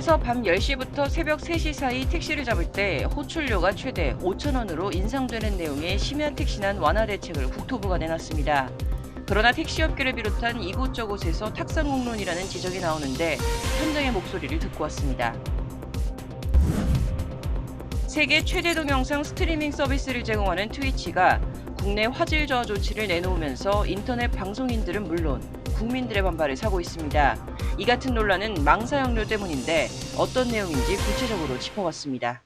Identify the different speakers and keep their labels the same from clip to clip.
Speaker 1: 수도권에서 밤 10시부터 새벽 3시 사이 택시를 잡을 때 호출료가 최대 5,000원으로 인상되는 내용의 심야 택시난 완화 대책을 국토부가 내놨습니다. 그러나 택시업계를 비롯한 이곳저곳에서 탁상공론이라는 지적이 나오는데 현장의 목소리를 듣고 왔습니다. 세계 최대 동영상 스트리밍 서비스를 제공하는 트위치가 국내 화질 저하 조치를 내놓으면서 인터넷 방송인들은 물론 국민들의 반발을 사고 있습니다. 이 같은 논란은 망사 역류 때문인데 어떤 내용인지 구체적으로 짚어봤습니다.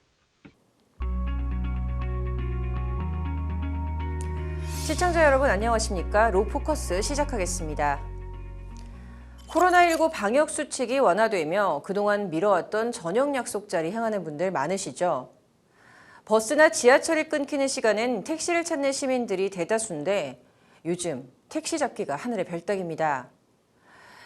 Speaker 2: 시청자 여러분 안녕하십니까? 로포커스 시작하겠습니다. 코로나19 방역 수칙이 완화되며 그동안 미뤄왔던 저녁 약속 자리 향하는 분들 많으시죠? 버스나 지하철이 끊기는 시간엔 택시를 찾는 시민들이 대다수인데 요즘 택시 잡기가 하늘의 별따기입니다.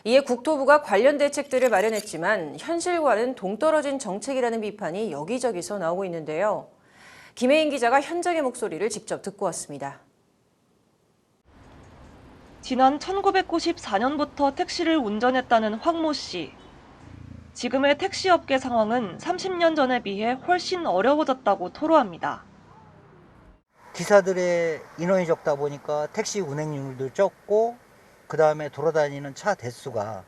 Speaker 2: 이에 국토부가 관련 대책들을 마련했지만 현실과는 동떨어진 정책이라는 비판이 여기저기서 나오고 있는데요. 김혜인 기자가 현장의 목소리를 직접 듣고 왔습니다.
Speaker 3: 지난 1994년부터 택시를 운전했다는 황모 씨. 지금의 택시업계 상황은 30년 전에 비해 훨씬 어려워졌다고 토로합니다.
Speaker 4: 기사들의 인원이 적다 보니까 택시 운행률도 적고 그다음에 돌아다니는 차 대수가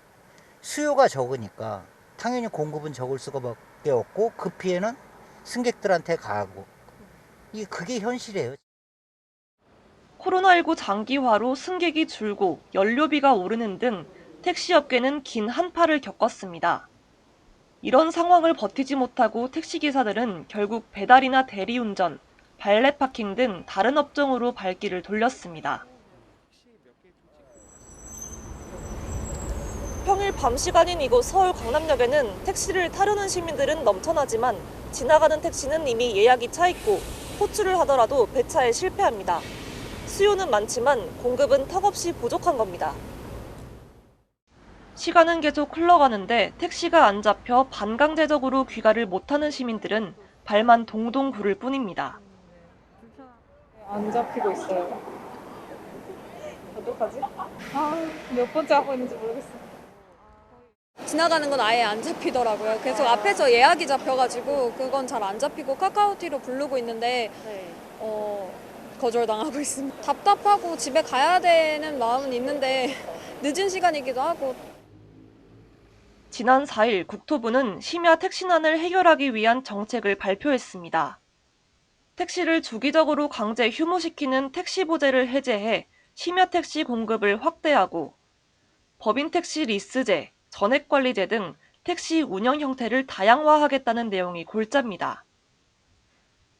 Speaker 4: 수요가 적으니까 당연히 공급은 적을 수밖에 없고 그 피해는 승객들한테 가고 그게 현실이에요.
Speaker 3: 코로나19 장기화로 승객이 줄고 연료비가 오르는 등 택시업계는 긴 한파를 겪었습니다. 이런 상황을 버티지 못하고 택시기사들은 결국 배달이나 대리운전, 발렛 파킹 등 다른 업종으로 발길을 돌렸습니다. 평일 밤 시간인 이곳 서울 강남역에는 택시를 타려는 시민들은 넘쳐나지만 지나가는 택시는 이미 예약이 차 있고 호출을 하더라도 배차에 실패합니다. 수요는 많지만 공급은 턱없이 부족한 겁니다. 시간은 계속 흘러가는데 택시가 안 잡혀 반강제적으로 귀가를 못하는 시민들은 발만 동동 구를 뿐입니다.
Speaker 5: 안 잡히고 있어요. 어떡하지? 몇 번째 하고 있는지 모르겠어.
Speaker 6: 지나가는 건 아예 안 잡히더라고요. 계속 앞에서 예약이 잡혀가지고 그건 잘 안 잡히고 카카오티로 부르고 있는데 거절당하고 있습니다. 답답하고 집에 가야 되는 마음은 있는데 늦은 시간이기도 하고.
Speaker 3: 지난 4일 국토부는 심야 택시난을 해결하기 위한 정책을 발표했습니다. 택시를 주기적으로 강제 휴무시키는 택시 보제를 해제해 심야 택시 공급을 확대하고 법인 택시 리스제, 전액관리제 등 택시 운영 형태를 다양화하겠다는 내용이 골자입니다.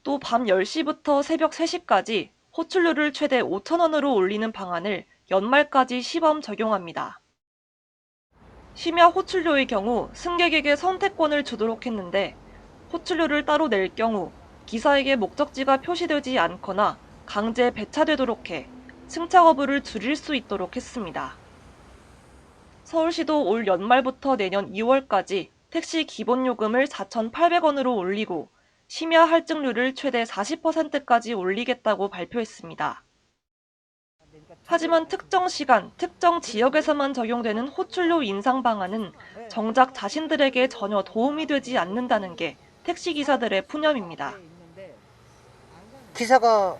Speaker 3: 또 밤 10시부터 새벽 3시까지 호출료를 최대 5,000원으로 올리는 방안을 연말까지 시범 적용합니다. 심야 호출료의 경우 승객에게 선택권을 주도록 했는데 호출료를 따로 낼 경우 기사에게 목적지가 표시되지 않거나 강제 배차되도록 해 승차 거부를 줄일 수 있도록 했습니다. 서울시도 올 연말부터 내년 2월까지 택시 기본요금을 4,800원으로 올리고 심야 할증률을 최대 40%까지 올리겠다고 발표했습니다. 하지만 특정 시간, 특정 지역에서만 적용되는 호출료 인상 방안은 정작 자신들에게 전혀 도움이 되지 않는다는 게 택시기사들의 푸념입니다.
Speaker 4: 기사가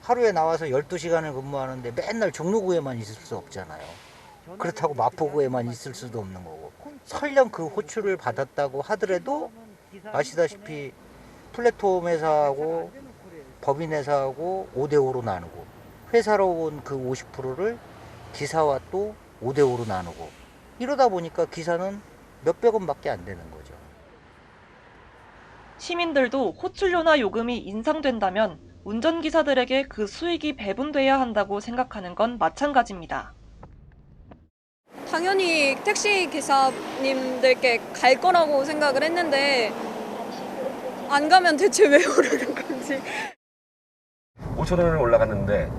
Speaker 4: 하루에 나와서 12시간을 근무하는데 맨날 종로구에만 있을 수 없잖아요. 그렇다고 마포구에만 있을 수도 없는 거고. 설령 그 호출을 받았다고 하더라도 아시다시피 플랫폼 회사하고 법인 회사하고 5대5로 나누고 회사로 온 그 50%를 기사와 또 5대5로 나누고 이러다 보니까 기사는 몇백 원밖에 안 되는 거죠.
Speaker 3: 시민들도 호출료나 요금이 인상된다면 운전기사들에게 그 수익이 배분돼야 한다고 생각하는 건 마찬가지입니다.
Speaker 6: 당연히 택시 기사님들께 갈 거라고 생각을 했는데 안 가면 대체 왜 오르는 건지.
Speaker 7: 5,000원을 올라갔는데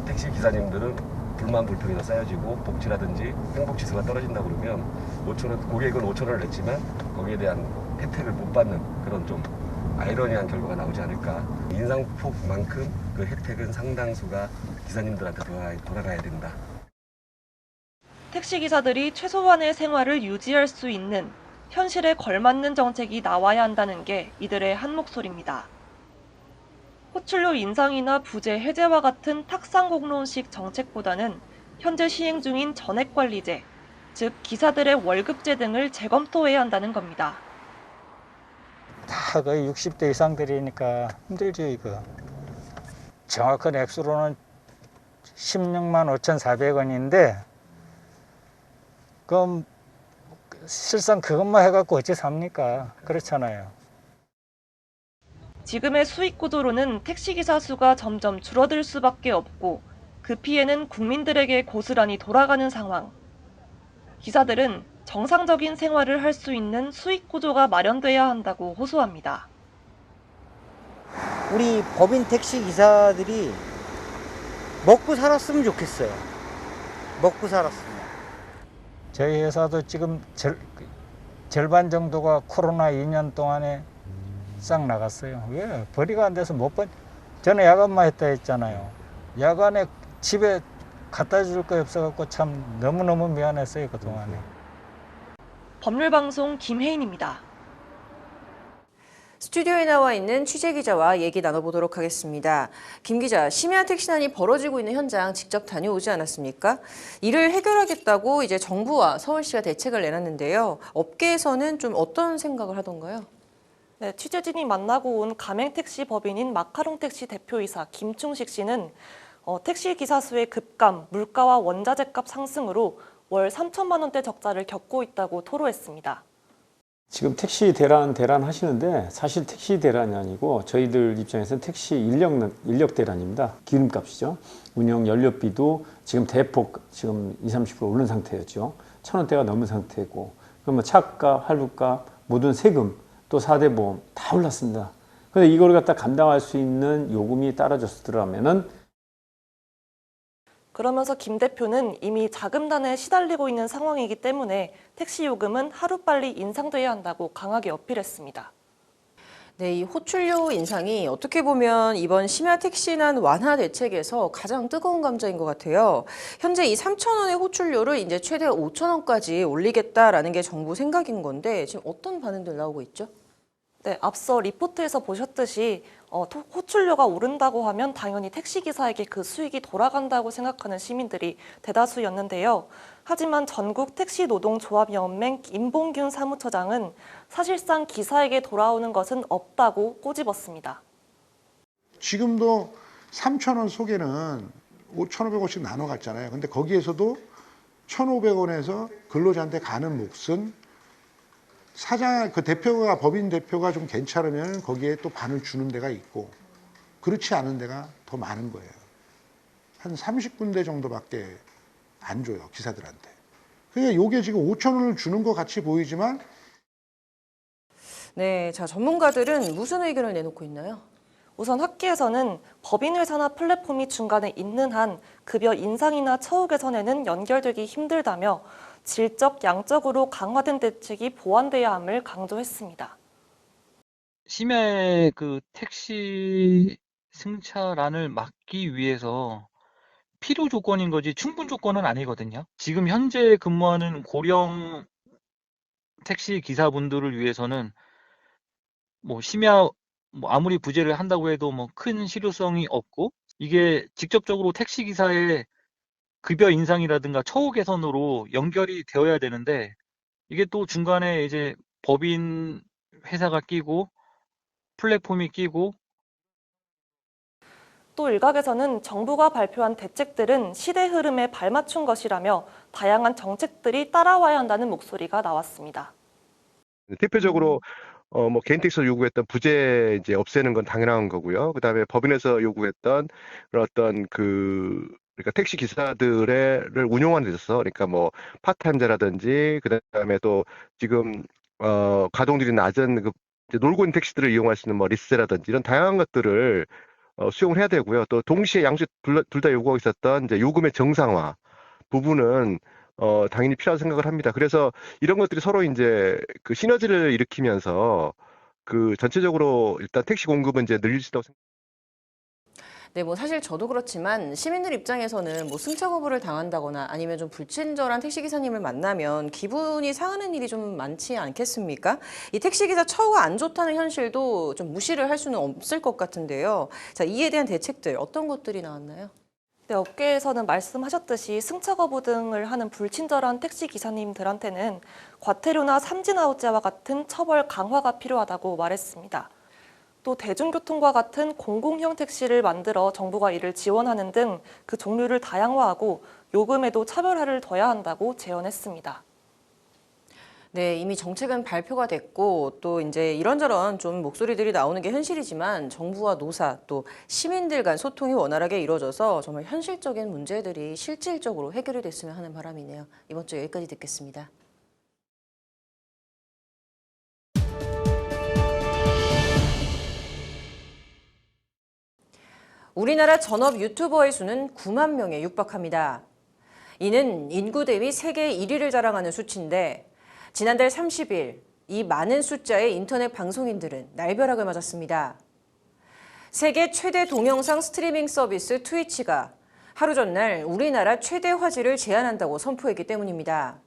Speaker 7: 택시 기사님들은 불만 불평이 더 쌓여지고 복지라든지 행복지수가 떨어진다 그러면 5,000원, 고객은 5,000원을 냈지만 거기에 대한 혜택을 못 받는 그런 좀 아이러니한 결과가 나오지 않을까. 인상폭만큼 그 혜택은 상당수가 기사님들한테 돌아가야 된다.
Speaker 3: 택시기사들이 최소한의 생활을 유지할 수 있는 현실에 걸맞는 정책이 나와야 한다는 게 이들의 한 목소리입니다. 호출료 인상이나 부재 해제와 같은 탁상공론식 정책보다는 현재 시행 중인 전액관리제, 즉 기사들의 월급제 등을 재검토해야 한다는 겁니다.
Speaker 8: 다 거의 60대 이상들이니까 힘들죠, 이거. 정확한 액수로는 16만 5,400원인데 그럼 실상 그것만 해갖고 어찌 삽니까? 그렇잖아요.
Speaker 3: 지금의 수익 구조로는 택시기사 수가 점점 줄어들 수밖에 없고 그 피해는 국민들에게 고스란히 돌아가는 상황. 기사들은 정상적인 생활을 할 수 있는 수익 구조가 마련돼야 한다고 호소합니다.
Speaker 4: 우리 법인 택시 기사들이 먹고 살았으면 좋겠어요. 먹고 살았으면.
Speaker 8: 저희 회사도 지금 절반 정도가 코로나 2년 동안에 싹 나갔어요. 왜? 벌이가 안 돼서 못 번. 저는 야간만 했다 했잖아요. 야간에 집에 갖다 줄 거 없어갖고 참 너무너무 미안했어요, 그동안에.
Speaker 3: 법률방송 김혜인입니다.
Speaker 2: 스튜디오에 나와 있는 취재기자와 얘기 나눠보도록 하겠습니다. 김 기자, 심야 택시난이 벌어지고 있는 현장 직접 다녀오지 않았습니까? 이를 해결하겠다고 이제 정부와 서울시가 대책을 내놨는데요. 업계에서는 좀 어떤 생각을 하던가요?
Speaker 3: 네, 취재진이 만나고 온 가맹택시 법인인 마카롱택시 대표이사 김충식 씨는 택시 기사 수의 급감, 물가와 원자재값 상승으로 월 3천만 원대 적자를 겪고 있다고 토로했습니다.
Speaker 9: 지금 택시 대란 하시는데 사실 택시 대란이 아니고 저희들 입장에서는 택시 인력 대란입니다. 기름값이죠. 운영 연료비도 지금 대폭 지금 20, 30% 오른 상태였죠. 1,000원대가 넘은 상태고 그러면 차값, 할부값, 모든 세금 또 4대 보험 다 올랐습니다. 그런데 이걸 갖다 감당할 수 있는 요금이 따라줬더라면은
Speaker 3: 그러면서 김 대표는 이미 자금난에 시달리고 있는 상황이기 때문에 택시 요금은 하루빨리 인상돼야 한다고 강하게 어필했습니다.
Speaker 2: 네, 이 호출료 인상이 어떻게 보면 이번 심야 택시난 완화 대책에서 가장 뜨거운 감자인 것 같아요. 현재 이 3,000원의 호출료를 이제 최대 5,000원까지 올리겠다라는 게 정부 생각인 건데 지금 어떤 반응들 나오고 있죠?
Speaker 3: 네, 앞서 리포트에서 보셨듯이 호출료가 오른다고 하면 당연히 택시기사에게 그 수익이 돌아간다고 생각하는 시민들이 대다수였는데요. 하지만 전국 택시노동조합연맹 임봉균 사무처장은 사실상 기사에게 돌아오는 것은 없다고 꼬집었습니다.
Speaker 10: 지금도 3,000원 속에는 5,500원씩 나눠 갔잖아요. 근데 거기에서도 1,500원에서 근로자한테 가는 몫은 법인 대표가 좀 괜찮으면 거기에 또 반을 주는 데가 있고 그렇지 않은 데가 더 많은 거예요. 한 30군데 정도밖에 안 줘요, 기사들한테. 그러니까 이게 지금 5,000원을 주는 것 같이 보이지만
Speaker 2: 네, 자 전문가들은 무슨 의견을 내놓고 있나요?
Speaker 3: 우선 학계에서는 법인회사나 플랫폼이 중간에 있는 한 급여 인상이나 처우 개선에는 연결되기 힘들다며 질적, 양적으로 강화된 대책이 보완돼야 함을 강조했습니다.
Speaker 11: 심야의 그 택시 승차란을 막기 위해서 필요 조건인 거지 충분 조건은 아니거든요. 지금 현재 근무하는 고령 택시 기사분들을 위해서는 뭐 심야 아무리 부재를 한다고 해도 뭐 큰 실효성이 없고 이게 직접적으로 택시 기사의 급여 인상이라든가 처우 개선으로 연결이 되어야 되는데 이게 또 중간에 이제 법인 회사가 끼고 플랫폼이 끼고
Speaker 3: 또 일각에서는 정부가 발표한 대책들은 시대 흐름에 발맞춘 것이라며 다양한 정책들이 따라와야 한다는 목소리가 나왔습니다.
Speaker 7: 대표적으로 뭐 개인 택시에서 요구했던 부재 이제 없애는 건 당연한 거고요. 그다음에 법인에서 요구했던 그런 어떤 그러니까 택시 기사들을 운용하는 데 있어서 그러니까 뭐 파트타임제라든지 그다음에 또 지금 가동률이 낮은 그 이제 놀고 있는 택시들을 이용할 수 있는 뭐 리스라든지 이런 다양한 것들을 수용을 해야 되고요. 또 동시에 양쪽 둘 다 요구하고 있었던 이제 요금의 정상화 부분은 당연히 필요하다고 생각을 합니다. 그래서 이런 것들이 서로 이제 그 시너지를 일으키면서 그 전체적으로 일단 택시 공급은 이제 늘릴 수 있다고 생각합니다.
Speaker 2: 네, 뭐 사실 저도 그렇지만 시민들 입장에서는 뭐 승차 거부를 당한다거나 아니면 좀 불친절한 택시기사님을 만나면 기분이 상하는 일이 좀 많지 않겠습니까? 이 택시기사 처우가 안 좋다는 현실도 좀 무시를 할 수는 없을 것 같은데요. 자, 이에 대한 대책들 어떤 것들이 나왔나요?
Speaker 3: 네, 업계에서는 말씀하셨듯이 승차 거부 등을 하는 불친절한 택시 기사님들한테는 과태료나 삼진아웃제와 같은 처벌 강화가 필요하다고 말했습니다. 또 대중교통과 같은 공공형 택시를 만들어 정부가 이를 지원하는 등 그 종류를 다양화하고 요금에도 차별화를 둬야 한다고 제언했습니다.
Speaker 2: 네, 이미 정책은 발표가 됐고 또 이제 이런저런 좀 목소리들이 나오는 게 현실이지만 정부와 노사 또 시민들 간 소통이 원활하게 이루어져서 정말 현실적인 문제들이 실질적으로 해결이 됐으면 하는 바람이네요. 이번 주 여기까지 듣겠습니다. 우리나라 전업 유튜버의 수는 9만 명에 육박합니다. 이는 인구 대비 세계 1위를 자랑하는 수치인데 지난달 30일 이 많은 숫자의 인터넷 방송인들은 날벼락을 맞았습니다. 세계 최대 동영상 스트리밍 서비스 트위치가 하루 전날 우리나라 최대 화질을 제한한다고 선포했기 때문입니다.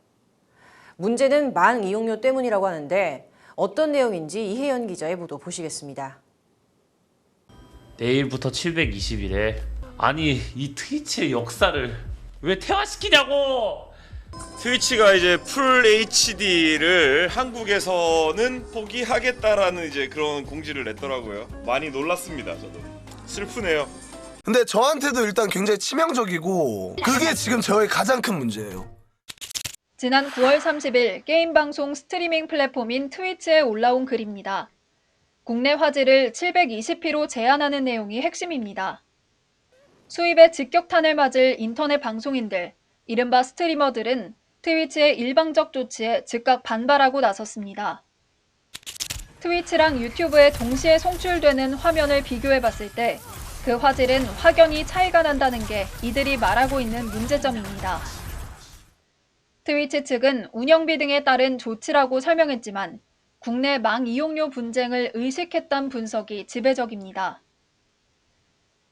Speaker 2: 문제는 망 이용료 때문이라고 하는데 어떤 내용인지 이혜연 기자의 보도 보시겠습니다.
Speaker 12: 내일부터 720일에 아니 이 트위치의 역사를 왜 퇴화시키냐고!
Speaker 13: 트위치가 이제 풀 HD를 한국에서는 포기하겠다라는 이제 그런 공지를 냈더라고요. 많이 놀랐습니다. 저도 슬프네요.
Speaker 14: 근데 저한테도 일단 굉장히 치명적이고 그게 지금 저의 가장 큰 문제예요.
Speaker 15: 지난 9월 30일 게임 방송 스트리밍 플랫폼인 트위치에 올라온 글입니다. 국내 화질을 720p로 제한하는 내용이 핵심입니다. 수입에 직격탄을 맞을 인터넷 방송인들, 이른바 스트리머들은 트위치의 일방적 조치에 즉각 반발하고 나섰습니다. 트위치랑 유튜브에 동시에 송출되는 화면을 비교해봤을 때 그 화질은 확연히 차이가 난다는 게 이들이 말하고 있는 문제점입니다. 트위치 측은 운영비 등에 따른 조치라고 설명했지만 국내 망 이용료 분쟁을 의식했다는 분석이 지배적입니다.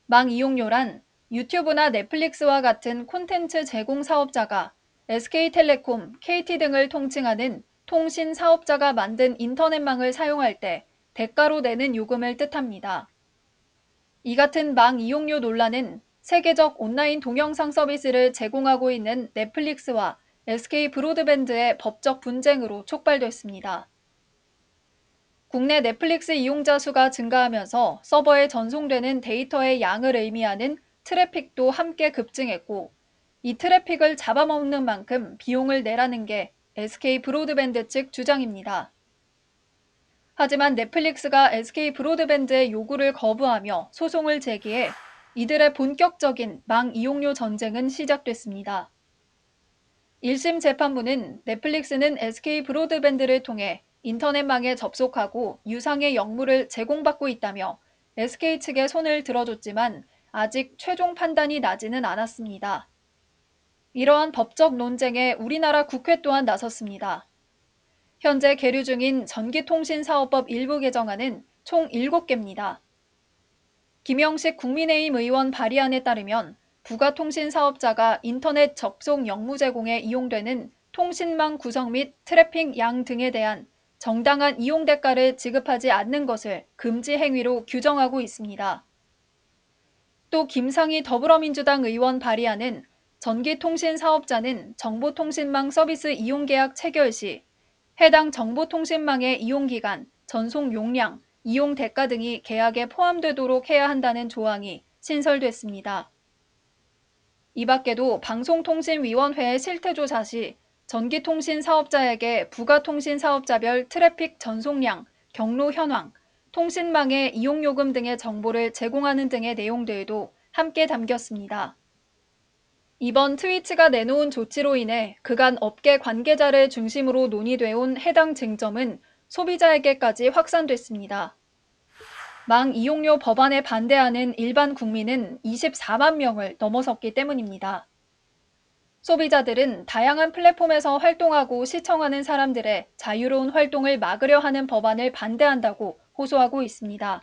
Speaker 15: 망 이용료란 유튜브나 넷플릭스와 같은 콘텐츠 제공 사업자가 SK텔레콤, KT 등을 통칭하는 통신 사업자가 만든 인터넷망을 사용할 때 대가로 내는 요금을 뜻합니다. 이 같은 망 이용료 논란은 세계적 온라인 동영상 서비스를 제공하고 있는 넷플릭스와 SK 브로드밴드의 법적 분쟁으로 촉발됐습니다. 국내 넷플릭스 이용자 수가 증가하면서 서버에 전송되는 데이터의 양을 의미하는 트래픽도 함께 급증했고 이 트래픽을 잡아먹는 만큼 비용을 내라는 게 SK 브로드밴드 측 주장입니다. 하지만 넷플릭스가 SK 브로드밴드의 요구를 거부하며 소송을 제기해 이들의 본격적인 망 이용료 전쟁은 시작됐습니다. 1심 재판부는 넷플릭스는 SK 브로드밴드를 통해 인터넷망에 접속하고 유상의 역무를 제공받고 있다며 SK 측에 손을 들어줬지만 아직 최종 판단이 나지는 않았습니다. 이러한 법적 논쟁에 우리나라 국회 또한 나섰습니다. 현재 계류 중인 전기통신사업법 일부 개정안은 총 7개입니다. 김영식 국민의힘 의원 발의안에 따르면 부가통신사업자가 인터넷 접속 역무 제공에 이용되는 통신망 구성 및 트래픽 양 등에 대한 정당한 이용 대가를 지급하지 않는 것을 금지 행위로 규정하고 있습니다. 또 김상희 더불어민주당 의원 발의안은 전기통신 사업자는 정보통신망 서비스 이용계약 체결 시 해당 정보통신망의 이용기간, 전송 용량, 이용 대가 등이 계약에 포함되도록 해야 한다는 조항이 신설됐습니다. 이 밖에도 방송통신위원회의 실태조사 시 전기통신 사업자에게 부가통신 사업자별 트래픽 전송량, 경로 현황, 통신망의 이용요금 등의 정보를 제공하는 등의 내용들도 함께 담겼습니다. 이번 트위치가 내놓은 조치로 인해 그간 업계 관계자를 중심으로 논의돼 온 해당 쟁점은 소비자에게까지 확산됐습니다. 망 이용료 법안에 반대하는 일반 국민은 24만 명을 넘어섰기 때문입니다. 소비자들은 다양한 플랫폼에서 활동하고 시청하는 사람들의 자유로운 활동을 막으려 하는 법안을 반대한다고 호소하고 있습니다.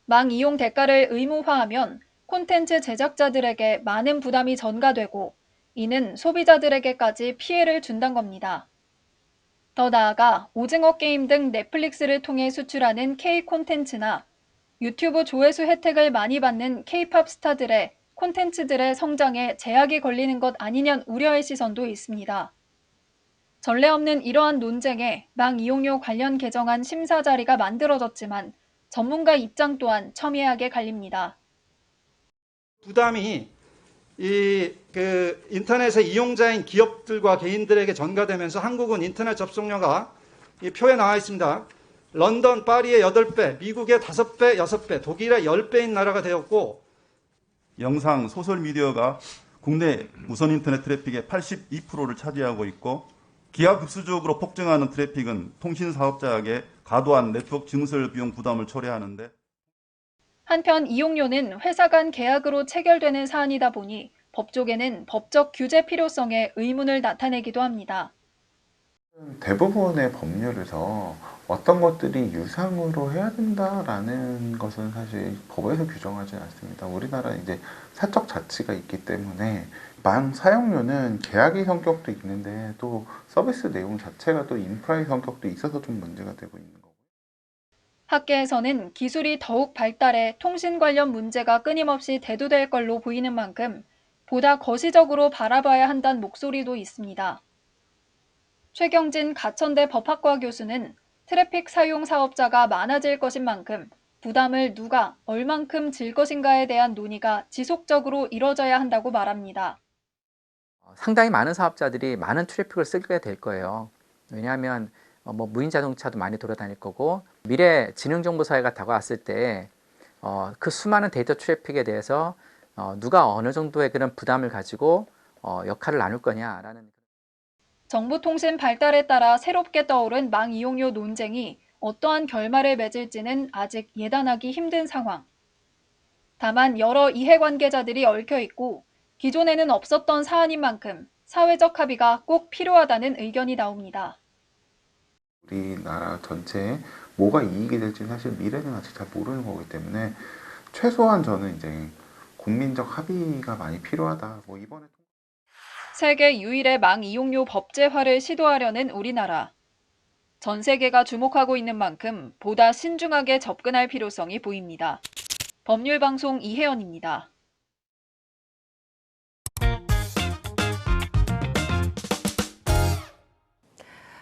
Speaker 15: 망 이용 대가를 의무화하면 콘텐츠 제작자들에게 많은 부담이 전가되고 이는 소비자들에게까지 피해를 준다는 겁니다. 더 나아가 오징어 게임 등 넷플릭스를 통해 수출하는 K 콘텐츠나 유튜브 조회수 혜택을 많이 받는 K-팝 스타들의 콘텐츠들의 성장에 제약이 걸리는 것 아니냐는 우려의 시선도 있습니다. 전례 없는 이러한 논쟁에 망 이용료 관련 개정안 심사 자리가 만들어졌지만 전문가 입장 또한 첨예하게 갈립니다.
Speaker 16: 부담이 인터넷의 이용자인 기업들과 개인들에게 전가되면서 한국은 인터넷 접속료가 이 표에 나와 있습니다. 런던, 파리의 8배, 미국의 5배, 6배, 독일의 10배인 나라가 되었고
Speaker 17: 영상, 소셜미디어가 국내 무선 인터넷 트래픽의 82%를 차지하고 있고 기하급수적으로 폭증하는 트래픽은 통신 사업자에게 과도한 네트워크 증설 비용 부담을 초래하는데
Speaker 15: 한편 이용료는 회사 간 계약으로 체결되는 사안이다 보니 법조계는 법적 규제 필요성에 의문을 나타내기도 합니다.
Speaker 18: 대부분의 법률에서 어떤 것들이 유상으로 해야 된다라는 것은 사실 법에서 규정하지 않습니다. 우리나라는 이제 사적 자치가 있기 때문에 망 사용료는 계약의 성격도 있는데 또 서비스 내용 자체가 또 인프라의 성격도 있어서 좀 문제가 되고 있는 거고.
Speaker 15: 학계에서는 기술이 더욱 발달해 통신 관련 문제가 끊임없이 대두될 걸로 보이는 만큼 보다 거시적으로 바라봐야 한다는 목소리도 있습니다. 최경진 가천대 법학과 교수는 트래픽 사용 사업자가 많아질 것인 만큼 부담을 누가 얼만큼 질 것인가에 대한 논의가 지속적으로 이뤄져야 한다고 말합니다.
Speaker 19: 상당히 많은 사업자들이 많은 트래픽을 쓰게 될 거예요. 왜냐하면 무인 자동차도 많이 돌아다닐 거고 미래 지능정보사회가 다가왔을 때 그 수많은 데이터 트래픽에 대해서 누가 어느 정도의 그런 부담을 가지고 역할을 나눌 거냐라는.
Speaker 15: 정보통신 발달에 따라 새롭게 떠오른 망 이용료 논쟁이 어떠한 결말을 맺을지는 아직 예단하기 힘든 상황. 다만 여러 이해관계자들이 얽혀 있고 기존에는 없었던 사안인 만큼 사회적 합의가 꼭 필요하다는 의견이 나옵니다.
Speaker 18: 우리나라 전체에 뭐가 이익이 될지 사실 미래는 아직 잘 모르는 거기 때문에 최소한 저는 이제 국민적 합의가 많이 필요하다. 이번에
Speaker 15: 세계 유일의 망 이용료 법제화를 시도하려는 우리나라. 전 세계가 주목하고 있는 만큼 보다 신중하게 접근할 필요성이 보입니다. 법률방송 이혜연입니다.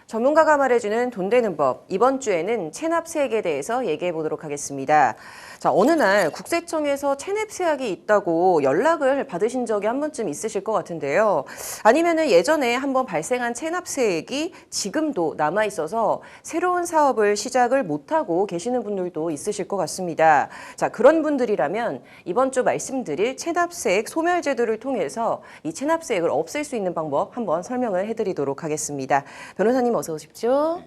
Speaker 2: 전문가가 말해주는 돈 되는 법. 이번 주에는 체납세액에 대해서 얘기해 보도록 하겠습니다. 자, 어느 날 국세청에서 체납세액이 있다고 연락을 받으신 적이 한 번쯤 있으실 것 같은데요. 아니면은 예전에 한번 발생한 체납세액이 지금도 남아 있어서 새로운 사업을 시작을 못하고 계시는 분들도 있으실 것 같습니다. 자, 그런 분들이라면 이번 주 말씀드릴 체납세액 소멸제도를 통해서 이 체납세액을 없앨 수 있는 방법 한번 설명을 해드리도록 하겠습니다. 변호사님 어서 오십시오.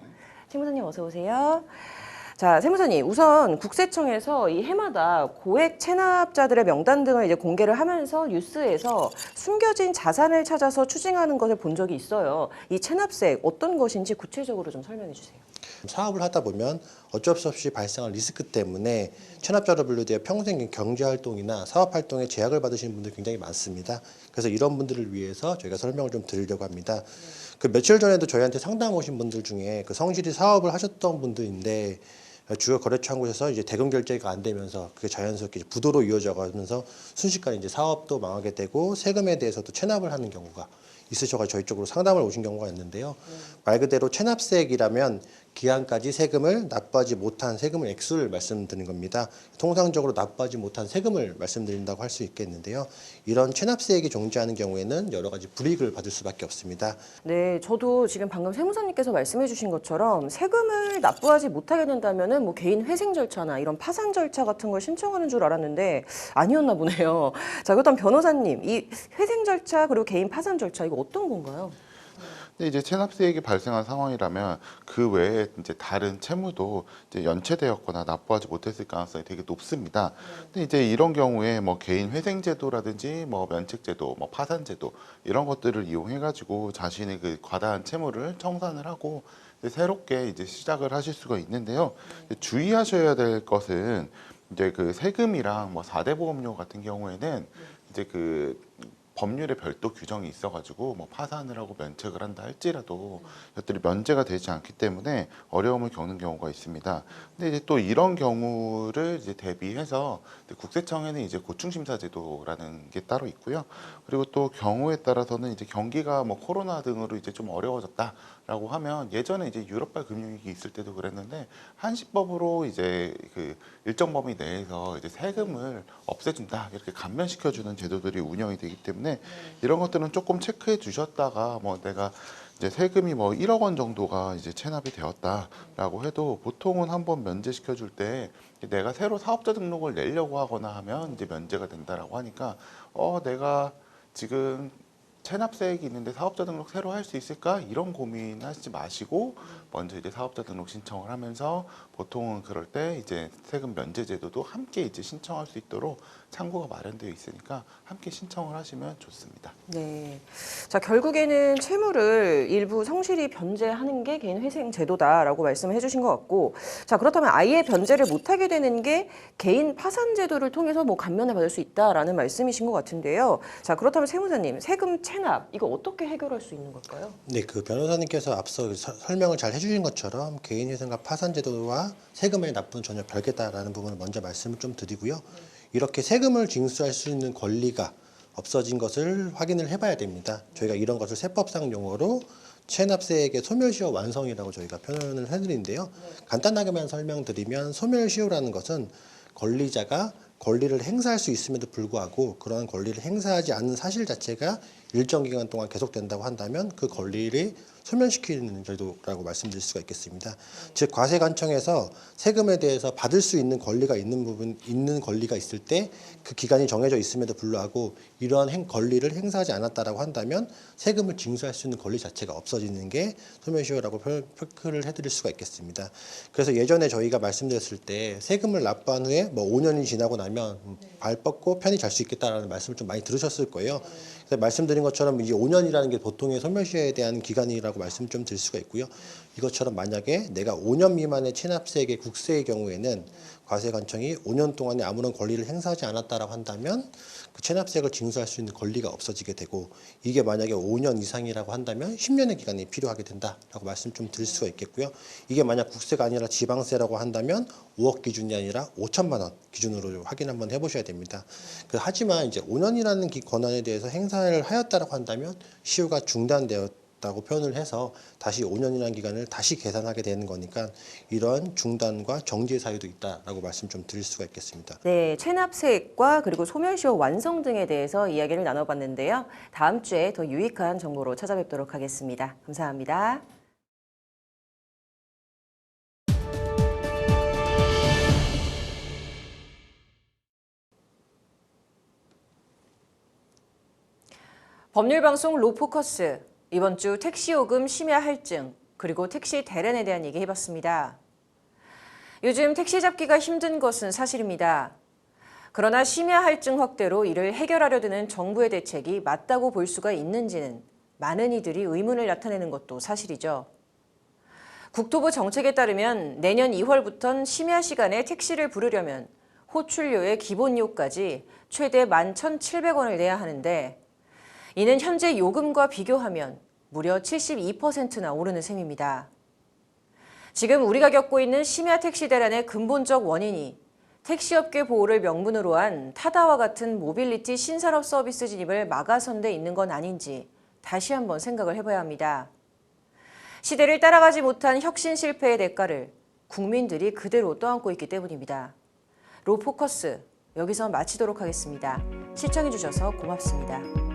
Speaker 2: 세무사님 어서 오세요. 자, 세무사님, 우선 국세청에서 이 해마다 고액 체납자들의 명단 등을 이제 공개를 하면서 뉴스에서 숨겨진 자산을 찾아서 추징하는 것을 본 적이 있어요. 이 체납세액 어떤 것인지 구체적으로 좀 설명해 주세요.
Speaker 20: 사업을 하다 보면 어쩔 수 없이 발생한 리스크 때문에 체납자로 분류되어 평생 경제활동이나 사업활동에 제약을 받으시는 분들이 굉장히 많습니다. 그래서 이런 분들을 위해서 저희가 설명을 좀 드리려고 합니다. 그 며칠 전에도 저희한테 상담 오신 분들 중에 그 성실히 사업을 하셨던 분들인데 주요 거래처 한 곳에서 이제 대금 결제가 안 되면서 그게 자연스럽게 부도로 이어져 가면서 순식간에 이제 사업도 망하게 되고 세금에 대해서도 체납을 하는 경우가 있으셔서 저희 쪽으로 상담을 오신 경우가 있는데요. 말 그대로 체납세액이라면 기한까지 세금을 납부하지 못한 세금의 액수를 말씀드리는 겁니다. 통상적으로 납부하지 못한 세금을 말씀드린다고 할 수 있겠는데요. 이런 체납세액이 존재하는 경우에는 여러 가지 불이익을 받을 수밖에 없습니다.
Speaker 2: 네, 저도 지금 방금 세무사님께서 말씀해 주신 것처럼 세금을 납부하지 못하게 된다면은 뭐 개인 회생 절차나 이런 파산 절차 같은 걸 신청하는 줄 알았는데 아니었나 보네요. 자, 그렇다면 변호사님, 이 회생 절차 그리고 개인 파산 절차 이거 어떤 건가요?
Speaker 18: 근데 이제 체납세액이 발생한 상황이라면 그 외에 이제 다른 채무도 이제 연체되었거나 납부하지 못했을 가능성이 되게 높습니다. 근데 이제 이런 경우에 뭐 개인 회생제도라든지 뭐 면책제도, 뭐 파산제도 이런 것들을 이용해가지고 자신의 그 과다한 채무를 청산을 하고 새롭게 이제 시작을 하실 수가 있는데요. 주의하셔야 될 것은 이제 그 세금이랑 뭐 4대 보험료 같은 경우에는 이제 그 법률에 별도 규정이 있어가지고 뭐 파산을 하고 면책을 한다 할지라도 이것들이 면제가 되지 않기 때문에 어려움을 겪는 경우가 있습니다. 근데 이제 또 이런 경우를 이제 대비해서 국세청에는 이제 고충심사제도라는 게 따로 있고요. 그리고 또 경우에 따라서는 이제 경기가 뭐 코로나 등으로 이제 좀 어려워졌다라고 하면 예전에 이제 유럽발 금융위기 있을 때도 그랬는데 한시법으로 이제 그 일정 범위 내에서 이제 세금을 없애준다 이렇게 감면시켜주는 제도들이 운영이 되기 때문에 이런 것들은 조금 체크해 주셨다가 뭐 내가 이제 세금이 뭐 1억 원 정도가 이제 체납이 되었다라고 해도 보통은 한번 면제시켜 줄 때 내가 새로 사업자 등록을 내려고 하거나 하면 이제 면제가 된다라고 하니까 내가 지금 체납세액이 있는데 사업자 등록 새로 할 수 있을까? 이런 고민하시지 마시고 먼저 이제 사업자 등록 신청을 하면서 보통은 그럴 때 이제 세금 면제 제도도 함께 이제 신청할 수 있도록 창구가 마련되어 있으니까 함께 신청을 하시면 좋습니다.
Speaker 2: 네. 자, 결국에는 채무를 일부 성실히 변제하는 게 개인 회생 제도다라고 말씀을 해주신 것 같고, 자, 그렇다면 아예 변제를 못하게 되는 게 개인 파산 제도를 통해서 뭐 감면을 받을 수 있다라는 말씀이신 것 같은데요. 자, 그렇다면 세무사님, 세금 체납 이거 어떻게 해결할 수 있는 걸까요?
Speaker 20: 네, 그 변호사님께서 앞서 설명을 잘 해주신 것처럼 개인회생과 파산제도와 세금의 납부는 전혀 별개다라는 부분을 먼저 말씀을 좀 드리고요. 이렇게 세금을 징수할 수 있는 권리가 없어진 것을 확인을 해봐야 됩니다. 저희가 이런 것을 세법상 용어로 체납세액의 소멸시효 완성이라고 저희가 표현을 해드리는데요. 간단하게만 설명드리면 소멸시효라는 것은 권리자가 권리를 행사할 수 있음에도 불구하고 그러한 권리를 행사하지 않는 사실 자체가 일정 기간 동안 계속된다고 한다면 그 권리를 소멸시키는 제도라고 말씀드릴 수가 있겠습니다. 즉 과세관청에서 세금에 대해서 받을 수 있는 권리가 있는 권리가 있을 때 그 기간이 정해져 있음에도 불구하고 이러한 권리를 행사하지 않았다라고 한다면 세금을 징수할 수 있는 권리 자체가 없어지는 게 소멸시효라고 표현을 해드릴 수가 있겠습니다. 그래서 예전에 저희가 말씀드렸을 때 세금을 납부한 후에 뭐 5년이 지나고 나면 발 뻗고 편히 잘 수 있겠다라는 말씀을 좀 많이 들으셨을 거예요. 그래서 말씀드린 것처럼 이제 5년이라는 게 보통의 소멸시효에 대한 기간이라고 말씀 좀 드릴 수가 있고요. 이것처럼 만약에 내가 5년 미만의 체납세액의 국세의 경우에는 과세관청이 5년 동안에 아무런 권리를 행사하지 않았다라고 한다면 그 체납세액을 징수할 수 있는 권리가 없어지게 되고 이게 만약에 5년 이상이라고 한다면 10년의 기간이 필요하게 된다라고 말씀 좀 드릴 수가 있겠고요. 이게 만약 국세가 아니라 지방세라고 한다면 5억 기준이 아니라 5천만 원 기준으로 확인 한번 해보셔야 됩니다. 하지만 이제 5년이라는 권한에 대해서 행사를 하였다라고 한다면 시효가 중단되었다고 표현을 해서 다시 5년이라는 기간을 다시 계산하게 되는 거니까 이런 중단과 정지의 사유도 있다라고 말씀 좀 드릴 수가 있겠습니다.
Speaker 2: 네, 체납세액과 그리고 소멸시효 완성 등에 대해서 이야기를 나눠봤는데요. 다음 주에 더 유익한 정보로 찾아뵙도록 하겠습니다. 감사합니다. 법률방송 로포커스, 이번 주 택시요금 심야 할증, 그리고 택시 대란에 대한 얘기 해봤습니다. 요즘 택시 잡기가 힘든 것은 사실입니다. 그러나 심야 할증 확대로 이를 해결하려 드는 정부의 대책이 맞다고 볼 수가 있는지는 많은 이들이 의문을 나타내는 것도 사실이죠. 국토부 정책에 따르면 내년 2월부터는 심야 시간에 택시를 부르려면 호출료의 기본료까지 최대 11,700원을 내야 하는데 이는 현재 요금과 비교하면 무려 72%나 오르는 셈입니다. 지금 우리가 겪고 있는 심야 택시 대란의 근본적 원인이 택시업계 보호를 명분으로 한 타다와 같은 모빌리티 신산업 서비스 진입을 막아선 데 있는 건 아닌지 다시 한번 생각을 해봐야 합니다. 시대를 따라가지 못한 혁신 실패의 대가를 국민들이 그대로 떠안고 있기 때문입니다. 로포커스, 여기서 마치도록 하겠습니다. 시청해주셔서 고맙습니다.